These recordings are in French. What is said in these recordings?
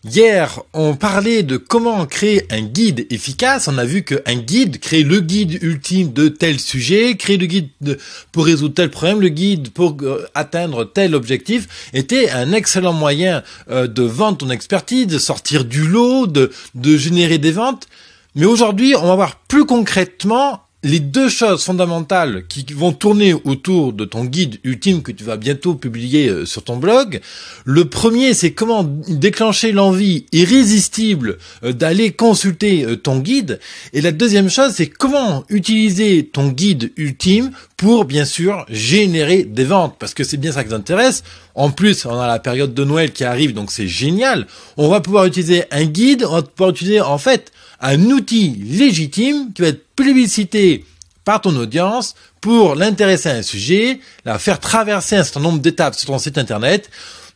Hier, on parlait de comment créer un guide efficace. On a vu qu'un guide, créer le guide ultime de tel sujet, créer le guide pour résoudre tel problème, le guide pour atteindre tel objectif, était un excellent moyen de vendre ton expertise, de sortir du lot, de générer des ventes. Mais aujourd'hui, on va voir plus concrètement les deux choses fondamentales qui vont tourner autour de ton guide ultime que tu vas bientôt publier sur ton blog. Le premier, c'est comment déclencher l'envie irrésistible d'aller consulter ton guide. Et la deuxième chose, c'est comment utiliser ton guide ultime pour, bien sûr, générer des ventes. Parce que c'est bien ça qui nous intéresse. En plus, on a la période de Noël qui arrive, donc c'est génial. On va pouvoir utiliser un guide, on va pouvoir utiliser, en fait, un outil légitime qui va être plébiscité par ton audience pour l'intéresser à un sujet, la faire traverser un certain nombre d'étapes sur ton site internet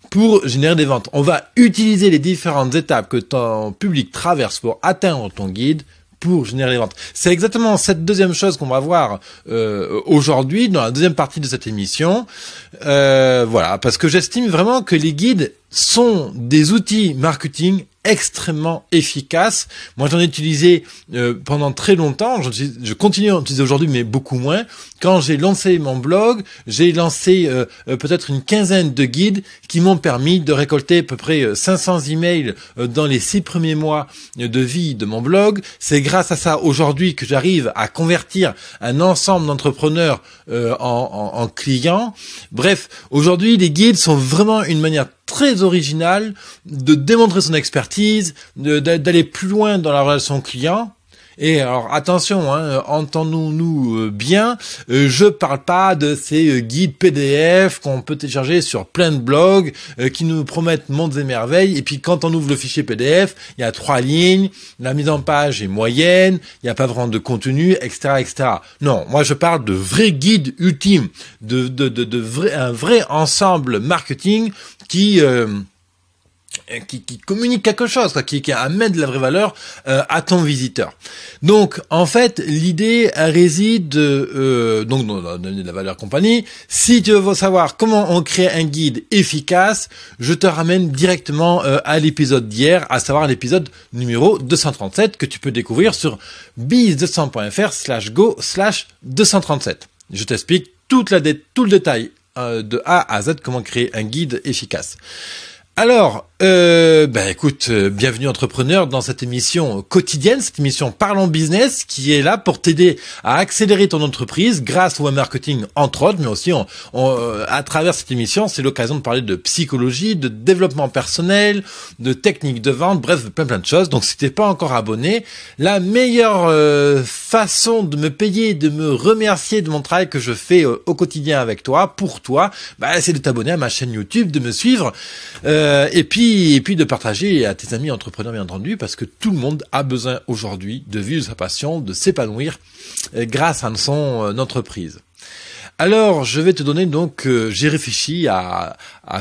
pour générer des ventes. On va utiliser les différentes étapes que ton public traverse pour atteindre ton guide pour générer des ventes. C'est exactement cette deuxième chose qu'on va voir aujourd'hui dans la deuxième partie de cette émission. Voilà, parce que j'estime vraiment que les guides sont des outils marketing extrêmement efficaces. Moi, j'en ai utilisé pendant très longtemps. Je continue à en utiliser aujourd'hui, mais beaucoup moins. Quand j'ai lancé mon blog, j'ai lancé peut-être une quinzaine de guides qui m'ont permis de récolter à peu près 500 emails dans les 6 premiers mois de vie de mon blog. C'est grâce à ça aujourd'hui que j'arrive à convertir un ensemble d'entrepreneurs en clients. Bref, aujourd'hui, les guides sont vraiment une manière très originale de démontrer son expertise, d'aller plus loin dans la relation client. Et alors attention, entendons-nous bien, je parle pas de ces guides PDF qu'on peut télécharger sur plein de blogs qui nous promettent mondes et merveilles, et puis quand on ouvre le fichier PDF, il y a 3 lignes, la mise en page est moyenne, il n'y a pas vraiment de contenu, etc., etc. Non, moi je parle de vrais guides ultimes, un vrai ensemble marketing qui communique quelque chose, quoi, qui amène de la vraie valeur à ton visiteur. Donc, en fait, l'idée réside donc dans donner de la valeur compagnie. Si tu veux savoir comment on crée un guide efficace, je te ramène directement à l'épisode d'hier, à savoir l'épisode numéro 237 que tu peux découvrir sur biz200.fr/go/237. Je t'explique tout le détail de A à Z comment créer un guide efficace. Alors, écoute, bienvenue entrepreneur dans cette émission quotidienne, cette émission Parlons Business qui est là pour t'aider à accélérer ton entreprise grâce au web marketing entre autres, mais aussi à travers cette émission, c'est l'occasion de parler de psychologie, de développement personnel, de techniques de vente, bref, plein de choses. Donc si t'es pas encore abonné, la meilleure façon de me payer, de me remercier de mon travail que je fais au quotidien avec toi, pour toi, c'est de t'abonner à ma chaîne YouTube, de me suivre, et puis de partager à tes amis entrepreneurs, bien entendu, parce que tout le monde a besoin aujourd'hui de vivre sa passion, de s'épanouir grâce à son entreprise. Alors, je vais te donner donc, j'ai réfléchi à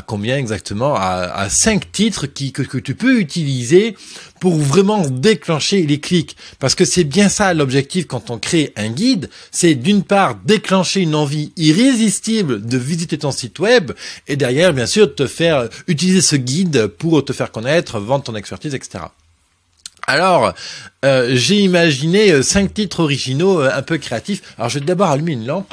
combien exactement, à 5 titres que tu peux utiliser pour vraiment déclencher les clics. Parce que c'est bien ça l'objectif quand on crée un guide, c'est d'une part déclencher une envie irrésistible de visiter ton site web et derrière, bien sûr, te faire utiliser ce guide pour te faire connaître, vendre ton expertise, etc. Alors, j'ai imaginé 5 titres originaux un peu créatifs. Alors, je vais d'abord allumer une lampe.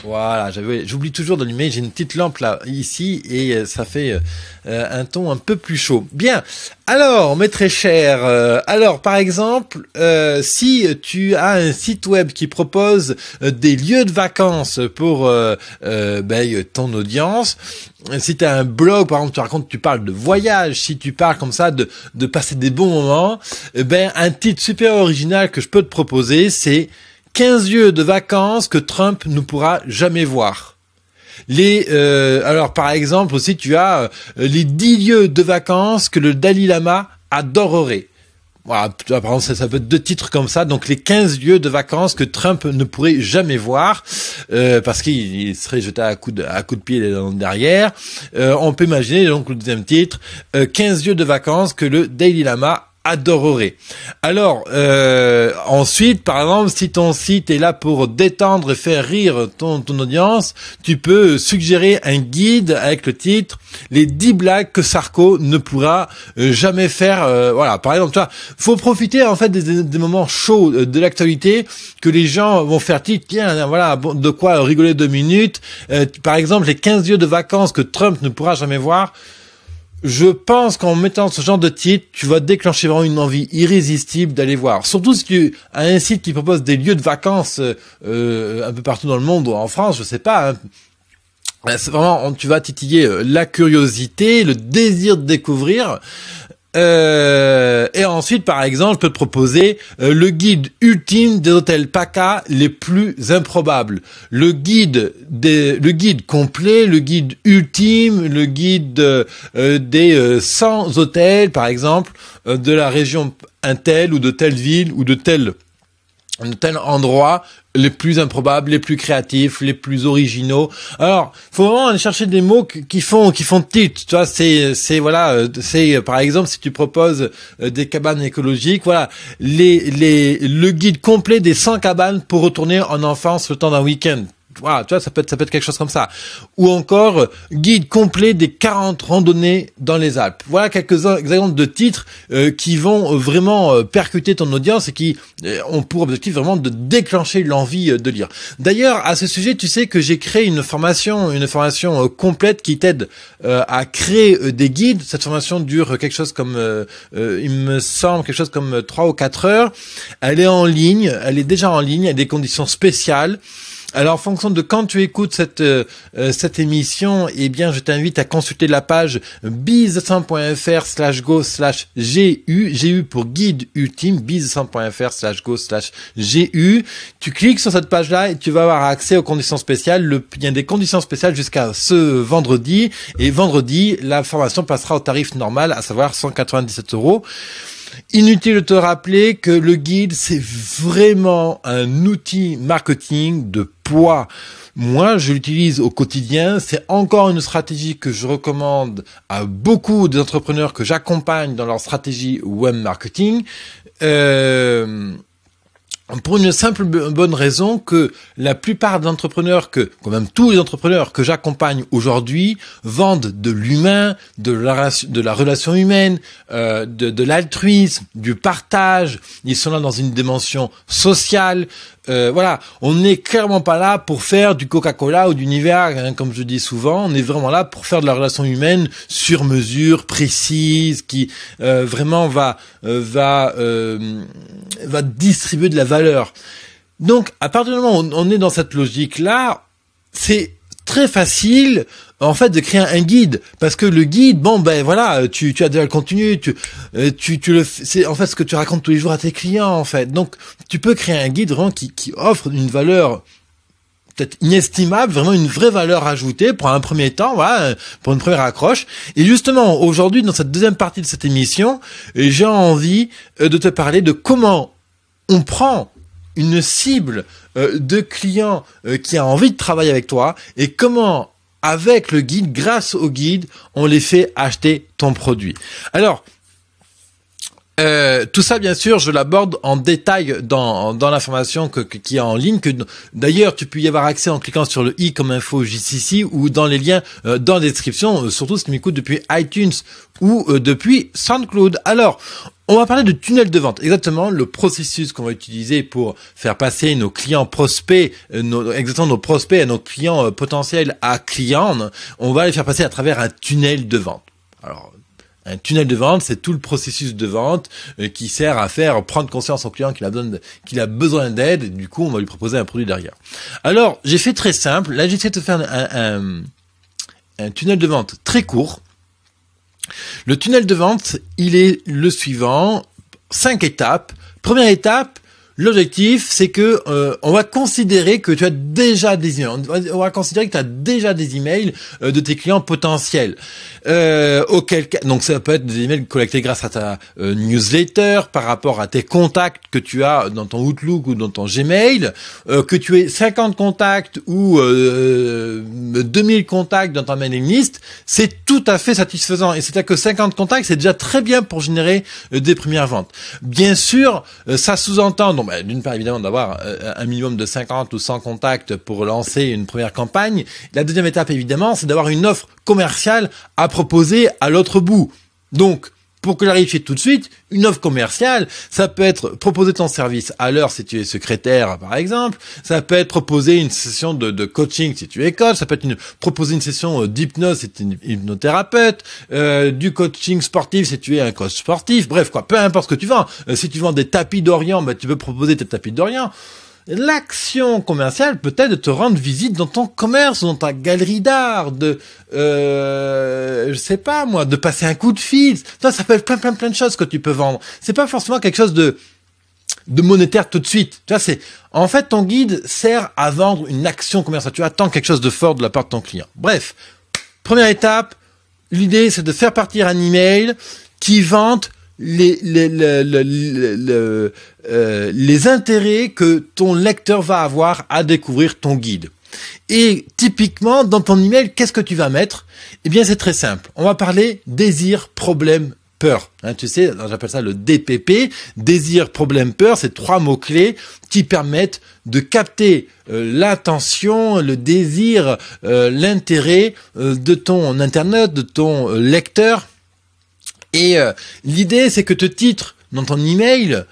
Voilà, j'oublie toujours d'allumer, j'ai une petite lampe là, ici, et ça fait un ton un peu plus chaud. Bien, alors, mes très chers, par exemple, si tu as un site web qui propose des lieux de vacances pour ton audience, si tu as un blog, par exemple, tu parles de voyage, si tu parles comme ça de passer des bons moments, un titre super original que je peux te proposer, c'est 15 lieux de vacances que Trump ne pourra jamais voir. Par exemple aussi tu as les 10 lieux de vacances que le Dalai Lama adorerait. Voilà, par exemple ça peut être 2 titres comme ça, donc les 15 lieux de vacances que Trump ne pourrait jamais voir parce qu'il serait jeté à coups de pied derrière. On peut imaginer donc le deuxième titre, 15 lieux de vacances que le Dalai Lama adorerait. Alors, ensuite, par exemple, si ton site est là pour détendre et faire rire ton audience, tu peux suggérer un guide avec le titre « Les 10 blagues que Sarko ne pourra jamais faire ». Voilà, par exemple, tu vois, faut profiter en fait des moments chauds de l'actualité que les gens vont faire tiens, voilà, de quoi rigoler 2 minutes. Par exemple, les 15 lieux de vacances que Trump ne pourra jamais voir. Je pense qu'en mettant ce genre de titre, tu vas déclencher vraiment une envie irrésistible d'aller voir. Surtout si tu as un site qui propose des lieux de vacances un peu partout dans le monde ou en France, je sais pas. C'est vraiment, tu vas titiller la curiosité, le désir de découvrir. Et ensuite, par exemple, je peux te proposer le guide ultime des hôtels PACA les plus improbables. Le guide complet, le guide ultime, le guide des 100 hôtels, par exemple, de la région un tel ou de telle ville ou de tel endroit, les plus improbables, les plus créatifs, les plus originaux. Alors, faut vraiment aller chercher des mots qui font tilt. Tu vois, c'est par exemple si tu proposes des cabanes écologiques, voilà, le guide complet des 100 cabanes pour retourner en enfance le temps d'un week-end. Voilà, tu vois, ça peut être quelque chose comme ça. Ou encore, guide complet des 40 randonnées dans les Alpes. Voilà quelques exemples de titres qui vont vraiment percuter ton audience et qui ont pour objectif vraiment de déclencher l'envie de lire. D'ailleurs, à ce sujet, tu sais que j'ai créé une formation complète qui t'aide à créer des guides. Cette formation dure quelque chose comme, il me semble, quelque chose comme 3 ou 4 heures. Elle est en ligne, elle est déjà en ligne, elle a des conditions spéciales. Alors, en fonction de quand tu écoutes cette émission, eh bien, je t'invite à consulter la page business100.fr/go/GU pour guide ultime, business100.fr/go/GU. Tu cliques sur cette page-là et tu vas avoir accès aux conditions spéciales. Il y a des conditions spéciales jusqu'à ce vendredi. Et vendredi, la formation passera au tarif normal, à savoir 197 €. Inutile de te rappeler que le guide, c'est vraiment un outil marketing de poids. Moi, je l'utilise au quotidien. C'est encore une stratégie que je recommande à beaucoup des entrepreneurs que j'accompagne dans leur stratégie web marketing. Pour une simple bonne raison que la plupart des entrepreneurs quand même tous les entrepreneurs que j'accompagne aujourd'hui vendent de l'humain, de la relation humaine, de l'altruisme, du partage. Ils sont là dans une dimension sociale. Voilà, on n'est clairement pas là pour faire du Coca-Cola ou du Nivea, hein, comme je dis souvent. On est vraiment là pour faire de la relation humaine sur mesure, précise, qui vraiment va distribuer de la valeur. Donc, à partir du moment où on est dans cette logique-là, c'est très facile, en fait, de créer un guide, parce que le guide, bon, ben voilà, tu as déjà le contenu, c'est en fait ce que tu racontes tous les jours à tes clients, en fait. Donc, tu peux créer un guide vraiment qui offre une valeur peut-être inestimable, vraiment une vraie valeur ajoutée pour un premier temps, voilà, pour une première accroche. Et justement, aujourd'hui, dans cette deuxième partie de cette émission, j'ai envie de te parler de comment on prend une cible de clients qui a envie de travailler avec toi et comment, avec le guide, grâce au guide, on les fait acheter ton produit. Alors, tout ça, bien sûr, je l'aborde en détail dans la formation qui est en ligne, que d'ailleurs tu peux y avoir accès en cliquant sur le i comme info JCC ou dans les liens dans la description, surtout si tu m'écoutes depuis iTunes ou depuis SoundCloud. Alors, on va parler de tunnel de vente, exactement le processus qu'on va utiliser pour faire passer nos clients prospects, nos prospects à nos clients potentiels à clients. On va les faire passer à travers un tunnel de vente. Alors, un tunnel de vente, c'est tout le processus de vente qui sert à faire prendre conscience au client qu'il a besoin d'aide, et du coup, on va lui proposer un produit derrière. Alors, j'ai fait très simple. Là, j'essaie de faire un tunnel de vente très court. Le tunnel de vente, il est le suivant. 5 étapes. Première étape, L'objectif, c'est que on va considérer que tu as déjà des emails. On va considérer que tu as déjà des emails de tes clients potentiels. Auquel cas, donc ça peut être des emails collectés grâce à ta newsletter, par rapport à tes contacts que tu as dans ton Outlook ou dans ton Gmail, que tu aies 50 contacts ou 2000 contacts dans ta mailing list, c'est tout à fait satisfaisant. Et c'est-à-dire que 50 contacts, c'est déjà très bien pour générer des premières ventes. Bien sûr, ça sous-entend, d'une part évidemment d'avoir un minimum de 50 ou 100 contacts pour lancer une première campagne. La deuxième étape évidemment, c'est d'avoir une offre commerciale à proposer à l'autre bout. Donc, pour clarifier tout de suite, une offre commerciale, ça peut être proposer ton service à l'heure si tu es secrétaire, par exemple. Ça peut être proposer une session de coaching si tu es coach. Ça peut être proposer une session d'hypnose si tu es hypnothérapeute. Du coaching sportif si tu es un coach sportif. Bref, quoi, peu importe ce que tu vends. Si tu vends des tapis d'Orient, tu peux proposer tes tapis d'Orient. L'action commerciale peut-être de te rendre visite dans ton commerce, dans ta galerie d'art, je sais pas moi, de passer un coup de fil. Ça peut être plein de choses que tu peux vendre. C'est pas forcément quelque chose de monétaire tout de suite. Tu vois, en fait, ton guide sert à vendre une action commerciale. Tu attends quelque chose de fort de la part de ton client. Bref, première étape, l'idée c'est de faire partir un email qui vante les intérêts que ton lecteur va avoir à découvrir ton guide. Et typiquement, dans ton email, qu'est-ce que tu vas mettre? Eh bien, c'est très simple. On va parler désir, problème, peur. Tu sais, j'appelle ça le DPP. Désir, problème, peur. C'est 3 mots-clés qui permettent de capter l'intention, le désir, l'intérêt de ton internaute, de ton lecteur. Et l'idée, c'est que tu titres dans ton email,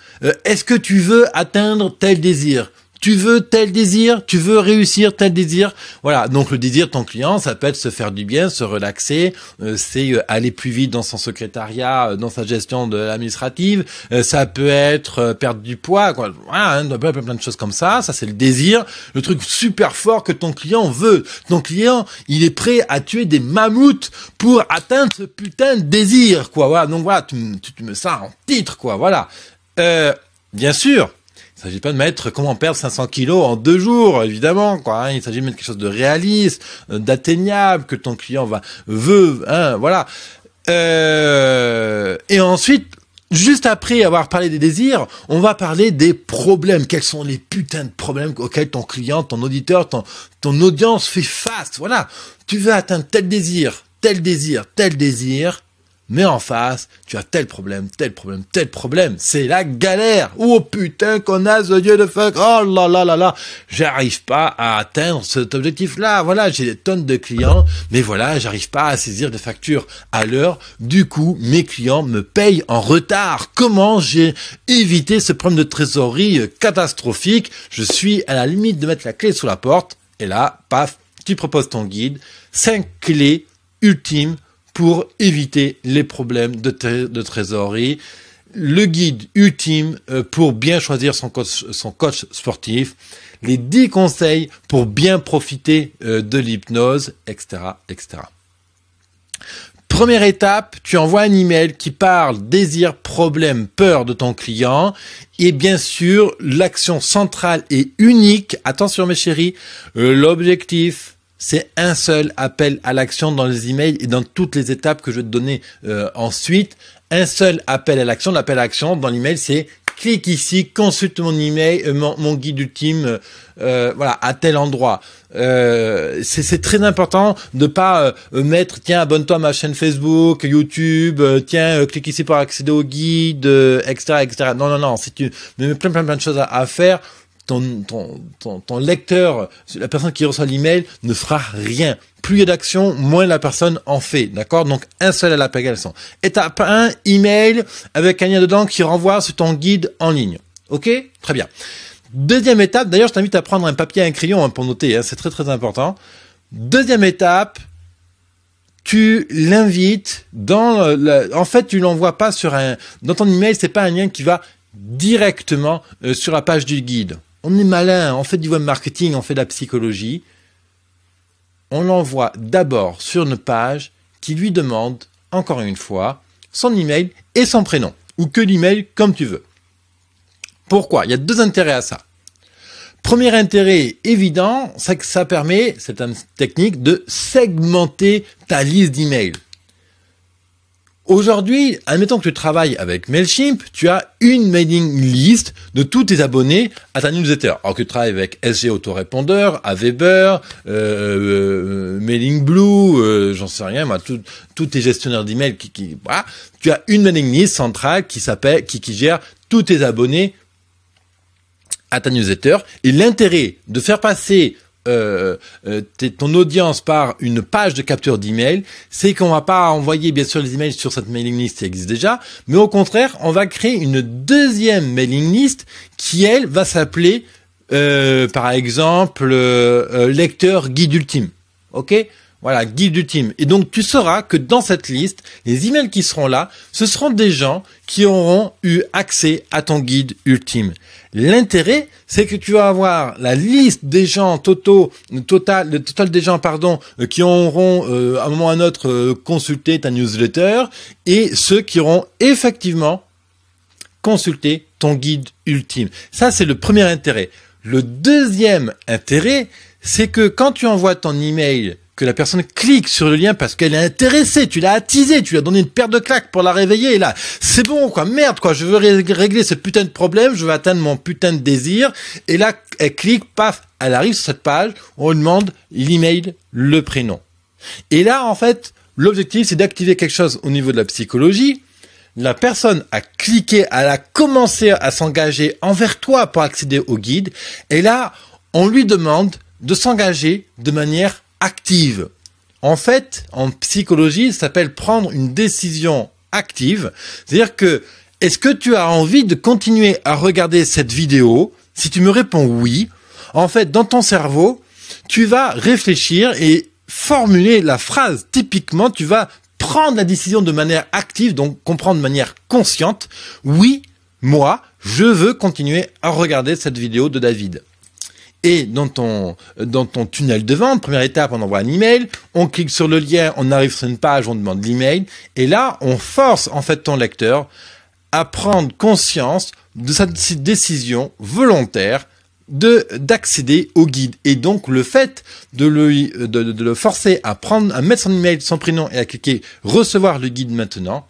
est-ce que tu veux atteindre tel désir? Tu veux tel désir, tu veux réussir tel désir. Voilà, donc le désir de ton client, ça peut être se faire du bien, se relaxer, c'est aller plus vite dans son secrétariat, dans sa gestion de l'administrative, ça peut être perdre du poids, quoi. Voilà, plein de choses comme ça. Ça, c'est le désir, le truc super fort que ton client veut. Ton client, il est prêt à tuer des mammouths pour atteindre ce putain de désir, quoi. Voilà, donc voilà, tu mets ça en titre, quoi. Voilà. Bien sûr. Il ne s'agit pas de mettre comment perdre 500 kilos en 2 jours, évidemment, quoi. Il s'agit de mettre quelque chose de réaliste, d'atteignable, que ton client veut, voilà. Et ensuite, juste après avoir parlé des désirs, on va parler des problèmes. Quels sont les putains de problèmes auxquels ton client, ton auditeur, ton audience fait face? Voilà. Tu veux atteindre tel désir, mais en face, tu as tel problème. C'est la galère. Oh putain, connasse de Dieu de fuck. Oh là. J'arrive pas à atteindre cet objectif-là. Voilà, j'ai des tonnes de clients, mais voilà, j'arrive pas à saisir des factures à l'heure. Du coup, mes clients me payent en retard. Comment j'ai évité ce problème de trésorerie catastrophique? Je suis à la limite de mettre la clé sous la porte. Et là, paf, tu proposes ton guide. 5 clés ultimes pour éviter les problèmes de trésorerie. Le guide ultime pour bien choisir son coach sportif. Les 10 conseils pour bien profiter de l'hypnose, etc., etc. Première étape, tu envoies un email qui parle désir, problème, peur de ton client. Et bien sûr, l'action centrale et unique, attention mes chéris, l'objectif, c'est un seul appel à l'action dans les emails et dans toutes les étapes que je vais te donner ensuite. Un seul appel à l'action. L'appel à l'action dans l'email, c'est clique ici, consulte mon email, mon guide ultime, voilà, à tel endroit. C'est très important de pas mettre, tiens, abonne-toi à ma chaîne Facebook, YouTube, tiens, clique ici pour accéder au guide, etc. Non. Si tu mets plein de choses à faire, ton lecteur, la personne qui reçoit l'email ne fera rien. Plus il y a d'action, moins la personne en fait. D'accord? Donc, un seul à l'appel à l'action. Étape 1, email avec un lien dedans qui renvoie sur ton guide en ligne. Ok? Très bien. Deuxième étape, d'ailleurs, je t'invite à prendre un papier et un crayon pour noter. C'est très important. Deuxième étape, tu l'invites en fait, tu l'envoies pas dans ton email, c'est pas un lien qui va directement sur la page du guide. On est malin, on fait du web marketing, on fait de la psychologie. On l'envoie d'abord sur une page qui lui demande, encore une fois, son email et son prénom. Ou que l'email, comme tu veux. Pourquoi? Il y a 2 intérêts à ça. Premier intérêt évident, c'est que ça permet, c'est une technique, de segmenter ta liste d'emails. Aujourd'hui, admettons que tu travailles avec Mailchimp, tu as une mailing list de tous tes abonnés à ta newsletter. Alors que tu travailles avec SG Autorépondeur, Aweber, Mailing Blue, j'en sais rien, moi, tous tes gestionnaires d'emails voilà. Tu as une mailing list centrale qui gère tous tes abonnés à ta newsletter. Et l'intérêt de faire passer ton audience par une page de capture d'email, c'est qu'on va pas envoyer bien sûr les emails sur cette mailing list qui existe déjà, mais au contraire, on va créer une deuxième mailing list qui, elle, va s'appeler par exemple lecteur guide ultime. OK ? Voilà, guide ultime. Et donc, tu sauras que dans cette liste, les emails qui seront là, ce seront des gens qui auront eu accès à ton guide ultime. L'intérêt, c'est que tu vas avoir la liste des gens le total des gens, qui auront, à un moment ou à un autre, consulté ta newsletter et ceux qui auront effectivement consulté ton guide ultime. Ça, c'est le premier intérêt. Le deuxième intérêt, c'est que quand tu envoies ton email, que la personne clique sur le lien parce qu'elle est intéressée, tu l'as attisée, tu lui as donné une paire de claques pour la réveiller, et là, c'est bon, quoi, merde, quoi, je veux régler ce putain de problème, je veux atteindre mon putain de désir, et là, elle clique, paf, elle arrive sur cette page, on lui demande l'email, le prénom. Et là, en fait, l'objectif, c'est d'activer quelque chose au niveau de la psychologie. La personne a cliqué, elle a commencé à s'engager envers toi pour accéder au guide, et là, on lui demande de s'engager de manière active. En fait, en psychologie, ça s'appelle prendre une décision active. C'est-à-dire que, est-ce que tu as envie de continuer à regarder cette vidéo? Si tu me réponds oui, en fait, dans ton cerveau, tu vas réfléchir et formuler la phrase. Typiquement, tu vas prendre la décision de manière active, donc comprendre de manière consciente. Oui, moi, je veux continuer à regarder cette vidéo de David. Et dans ton tunnel de vente, première étape, on envoie un email, on clique sur le lien, on arrive sur une page, on demande l'email, et là, on force en fait ton lecteur à prendre conscience de sa décision volontaire d'accéder au guide. Et donc, le fait de le forcer à mettre son email, son prénom et à cliquer recevoir le guide maintenant,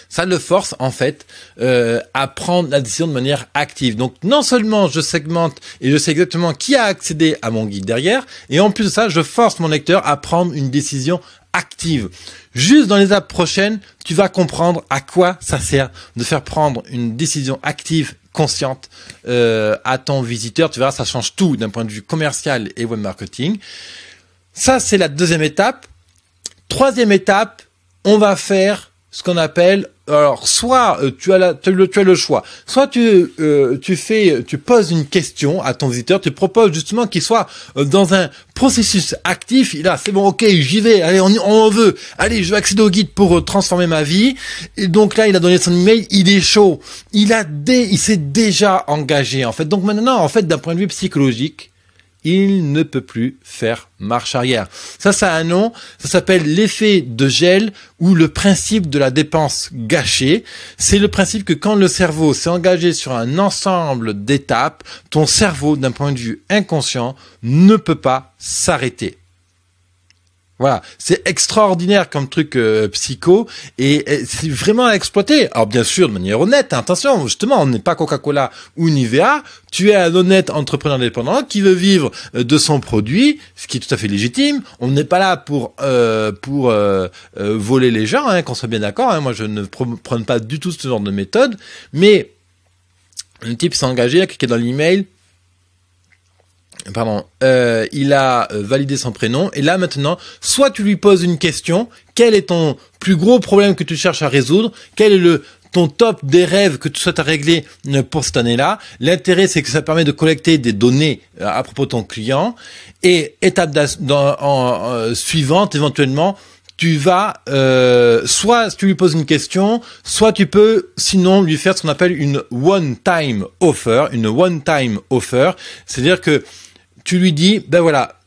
ça le force en fait à prendre la décision de manière active. Donc non seulement je segmente et je sais exactement qui a accédé à mon guide derrière, et en plus de ça, je force mon lecteur à prendre une décision active. Juste dans les étapes prochaines, tu vas comprendre à quoi ça sert de faire prendre une décision active, consciente à ton visiteur. Tu verras, ça change tout d'un point de vue commercial et web marketing. Ça, c'est la deuxième étape. Troisième étape, on va faire ce qu'on appelle, alors soit tu as le choix, soit tu poses une question à ton visiteur, tu proposes justement qu'il soit dans un processus actif. Là, c'est bon, ok, j'y vais, allez, on veut, allez, je vais accéder au guide pour transformer ma vie. Et donc là, il a donné son email, il est chaud, il s'est déjà engagé en fait. Donc maintenant, en fait, d'un point de vue psychologique, il ne peut plus faire marche arrière. Ça a un nom, ça s'appelle l'effet de gel ou le principe de la dépense gâchée. C'est le principe que quand le cerveau s'est engagé sur un ensemble d'étapes, ton cerveau, d'un point de vue inconscient, ne peut pas s'arrêter. Voilà, c'est extraordinaire comme truc psycho et c'est vraiment à exploiter. Alors bien sûr de manière honnête, hein, attention, justement, on n'est pas Coca-Cola ou Nivea, tu es un honnête entrepreneur indépendant qui veut vivre de son produit, ce qui est tout à fait légitime. On n'est pas là pour voler les gens, hein, qu'on soit bien d'accord, hein. Moi je ne prône pas du tout ce genre de méthode, mais le type s'est engagé, a cliqué dans l'email. Il a validé son prénom et là maintenant, soit tu lui poses une question, quel est ton plus gros problème que tu cherches à résoudre, quel est ton top des rêves que tu souhaites régler pour cette année-là. L'intérêt, c'est que ça permet de collecter des données à propos de ton client et étape suivante, éventuellement, tu vas soit tu lui poses une question, soit tu peux sinon lui faire ce qu'on appelle une one-time offer, c'est-à-dire que tu lui dis, ben voilà,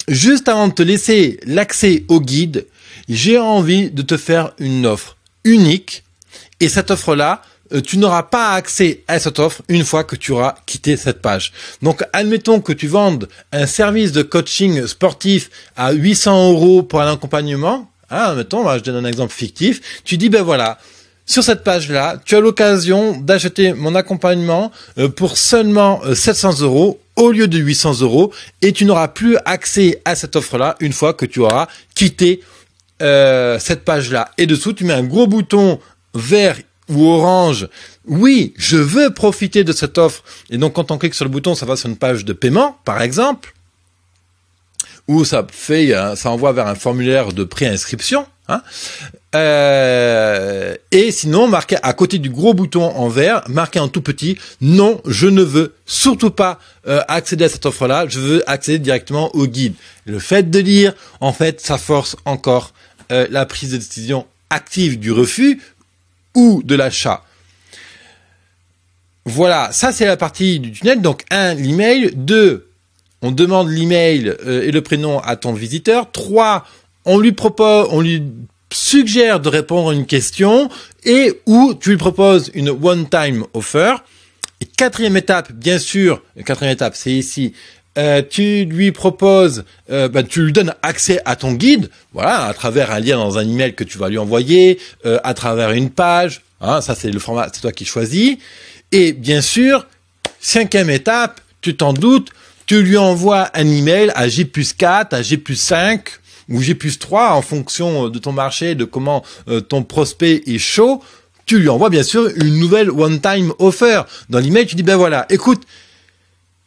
juste avant de te laisser l'accès au guide, j'ai envie de te faire une offre unique, et cette offre-là, tu n'auras pas accès à cette offre une fois que tu auras quitté cette page. Donc, admettons que tu vendes un service de coaching sportif à 800 € pour un accompagnement. Admettons, je donne un exemple fictif. Tu dis, ben voilà, sur cette page-là, tu as l'occasion d'acheter mon accompagnement pour seulement 700 € au lieu de 800 € et tu n'auras plus accès à cette offre-là une fois que tu auras quitté cette page-là. Et dessous, tu mets un gros bouton vert ou orange. Oui, je veux profiter de cette offre. Et donc, quand on clique sur le bouton, ça va sur une page de paiement, par exemple, ou ça envoie vers un formulaire de préinscription. Et sinon, marqué à côté du gros bouton en vert, marqué en tout petit, non, je ne veux surtout pas accéder à cette offre-là, je veux accéder directement au guide. Le fait de lire, en fait, ça force encore la prise de décision active du refus ou de l'achat. Voilà, ça c'est la partie du tunnel. Donc 1, l'email. 2, on demande l'email et le prénom à ton visiteur. 3, on lui suggère de répondre à une question et ou tu lui proposes une one-time offer. Et 4e étape, bien sûr, la 4e étape c'est ici, tu lui proposes, tu lui donnes accès à ton guide, voilà, à travers un lien dans un email que tu vas lui envoyer, à travers une page, ça c'est le format, c'est toi qui choisis. Et bien sûr, 5e étape, tu t'en doutes, tu lui envoies un email à J+4, à J+5 ou J+3 en fonction de ton marché, de comment ton prospect est chaud. Tu lui envoies bien sûr une nouvelle one-time offer. Dans l'email, tu dis, ben voilà, écoute,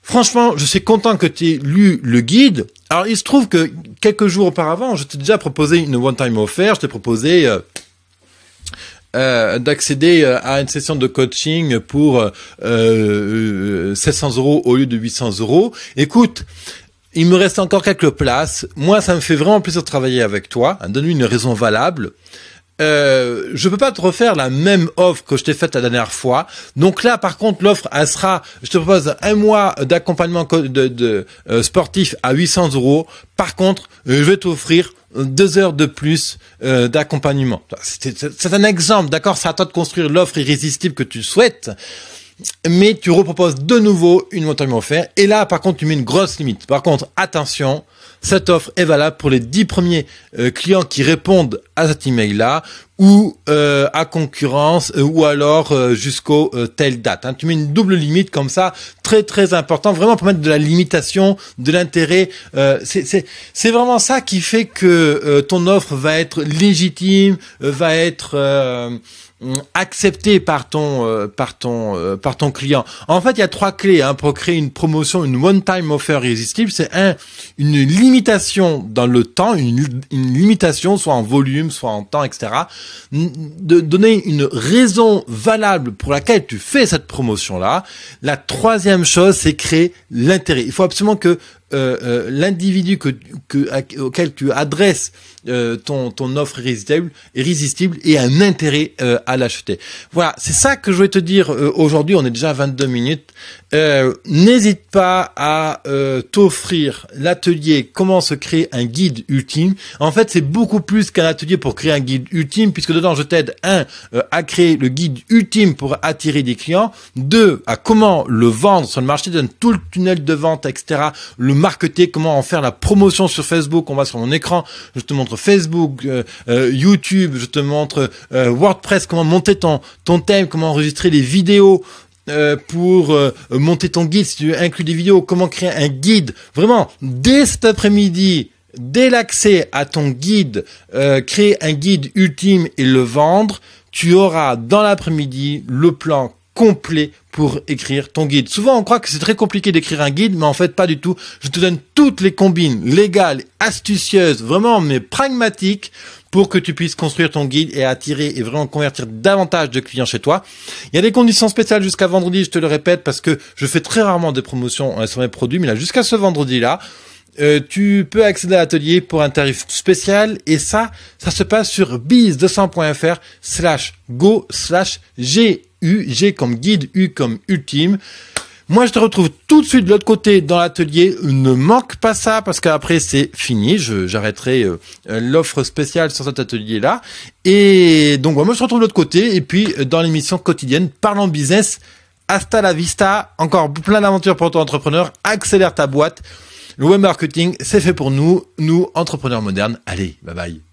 franchement, je suis content que tu aies lu le guide. Alors, il se trouve que quelques jours auparavant, je t'ai déjà proposé une one-time offer. Je t'ai proposé d'accéder à une session de coaching pour 700 € au lieu de 800 €. Écoute, il me reste encore quelques places. Moi, ça me fait vraiment plaisir de travailler avec toi. Donne-lui une raison valable. Je peux pas te refaire la même offre que je t'ai faite la dernière fois. Donc là, par contre, l'offre, elle sera, je te propose un mois d'accompagnement sportif à 800 €. Par contre, je vais t'offrir 2 heures de plus d'accompagnement. C'est un exemple, d'accord? C'est à toi de construire l'offre irrésistible que tu souhaites. Mais tu reproposes de nouveau une one-time offer. Et là, par contre, tu mets une grosse limite. Par contre, attention, cette offre est valable pour les 10 premiers clients qui répondent à cet email-là ou à concurrence ou alors jusqu'au telle date. Tu mets une double limite comme ça, très très important, vraiment pour mettre de la limitation, de l'intérêt. C'est vraiment ça qui fait que ton offre va être légitime, va être accepté par ton client. En fait, il y a 3 clés pour créer une promotion, une one-time offer irrésistible. C'est une limitation dans le temps, une limitation soit en volume, soit en temps, etc. De donner une raison valable pour laquelle tu fais cette promotion-là. La 3e chose, c'est créer l'intérêt. Il faut absolument que l'individu auquel tu adresses ton offre irrésistible ait un intérêt à l'acheter. Voilà, c'est ça que je voulais te dire aujourd'hui. On est déjà à 22 minutes. N'hésite pas à t'offrir l'atelier comment se créer un guide ultime. En fait, c'est beaucoup plus qu'un atelier pour créer un guide ultime, puisque dedans je t'aide à créer le guide ultime pour attirer des clients, 2 à comment le vendre sur le marché, donne tout le tunnel de vente, etc. Le marketer, comment en faire la promotion sur Facebook. On va sur mon écran, je te montre Facebook, YouTube, je te montre WordPress, comment monter ton thème, comment enregistrer les vidéos pour monter ton guide, si tu inclus des vidéos, comment créer un guide. Vraiment, dès cet après-midi, dès l'accès à ton guide, créer un guide ultime et le vendre, tu auras dans l'après-midi le plan complet pour écrire ton guide. Souvent, on croit que c'est très compliqué d'écrire un guide, mais en fait, pas du tout. Je te donne toutes les combines légales, astucieuses, vraiment, mais pragmatiques, pour que tu puisses construire ton guide et attirer et vraiment convertir davantage de clients chez toi. Il y a des conditions spéciales jusqu'à vendredi, je te le répète, parce que je fais très rarement des promotions sur mes produits, mais là, jusqu'à ce vendredi-là, tu peux accéder à l'atelier pour un tarif spécial, et ça se passe sur biz200.fr/go/GU, G comme guide, U comme ultime. Moi, je te retrouve tout de suite de l'autre côté dans l'atelier. Ne manque pas ça parce qu'après c'est fini. J'arrêterai l'offre spéciale sur cet atelier-là. Et donc, moi, je te retrouve de l'autre côté. Et puis, dans l'émission quotidienne, Parlons Business. Hasta la vista. Encore plein d'aventures pour ton entrepreneur. Accélère ta boîte. Le web marketing, c'est fait pour nous entrepreneurs modernes. Allez, bye bye.